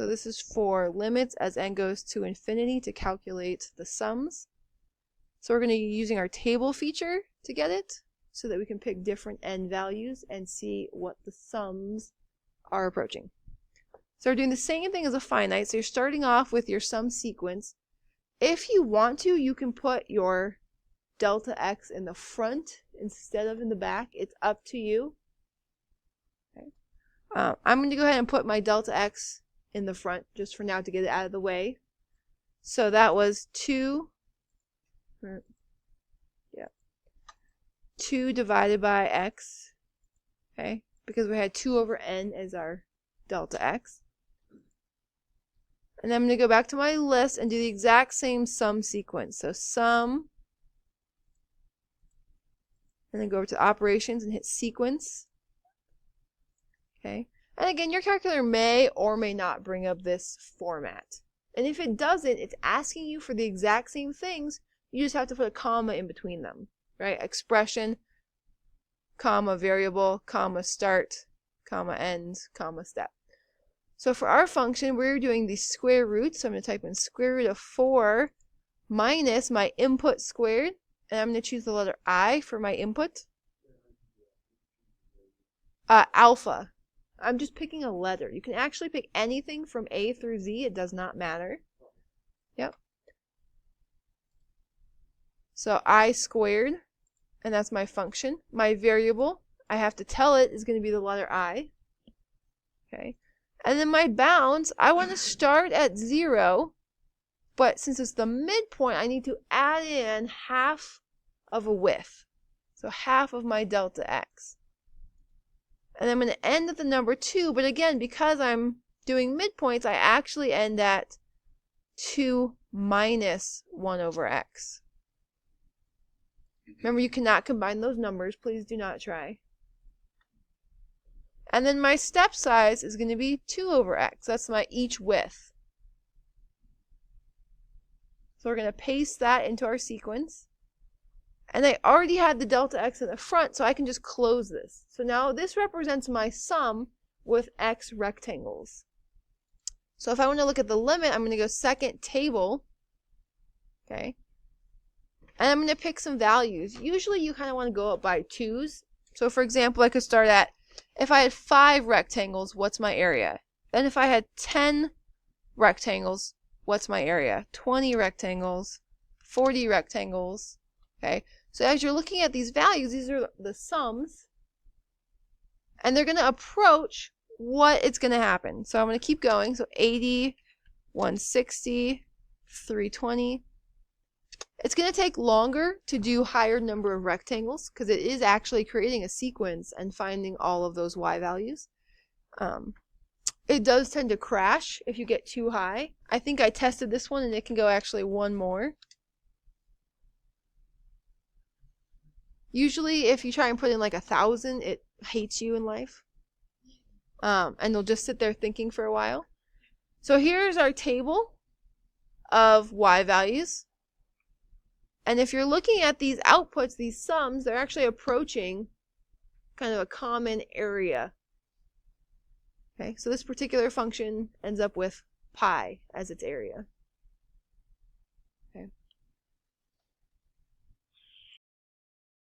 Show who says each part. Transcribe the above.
Speaker 1: So this is for limits as n goes to infinity to calculate the sums. So we're going to be using our table feature to get it so that we can pick different n values and see what the sums are approaching. So we're doing the same thing as a finite. So you're starting off with your sum sequence. If you want to, you can put your delta x in the front instead of in the back. It's up to you. Okay. I'm going to go ahead and put my delta x in the front just for now to get it out of the way. So that was 2 divided by x, okay, because we had 2 over n as our delta x. And then I'm going to go back to my list and do the exact same sum sequence. So sum, and then go over to operations and hit sequence. Okay. And again, your calculator may or may not bring up this format. And if it doesn't, it's asking you for the exact same things. You just have to put a comma in between them, right? Expression, comma, variable, comma, start, comma, end, comma, step. So for our function, we're doing the square root. So I'm going to type in square root of 4 minus my input squared. And I'm going to choose the letter I for my input. Alpha. I'm just picking a letter. You can actually pick anything from A through Z. It does not matter. Yep. So I squared, and that's my function. My variable, I have to tell it, is going to be the letter I. Okay. And then my bounds, I want to start at 0, but since it's the midpoint, I need to add in half of a width. So half of my delta x. And I'm going to end at the number 2, but again, because I'm doing midpoints, I actually end at 2 minus 1 over x. Remember, you cannot combine those numbers. Please do not try. And then my step size is going to be 2 over x. That's my each width. So we're going to paste that into our sequence. And I already had the delta x in the front, so I can just close this. So now this represents my sum with x rectangles. So if I want to look at the limit, I'm going to go second table. Okay. And I'm going to pick some values. Usually you kind of want to go up by 2s. So for example, I could start at, if I had 5 rectangles, what's my area? Then if I had 10 rectangles, what's my area? 20 rectangles, 40 rectangles. Okay. So as you're looking at these values, these are the sums. And they're going to approach what it's going to happen. So I'm going to keep going. So 80, 160, 320. It's going to take longer to do higher number of rectangles because it is actually creating a sequence and finding all of those y values. It does tend to crash if you get too high. I think I tested this one and it can go actually 1 more. Usually if you try and put in like 1,000, it hates you in life. And they'll just sit there thinking for a while. So here's our table of y values. And if you're looking at these outputs, these sums, they're actually approaching kind of a common area. Okay, so this particular function ends up with pi as its area.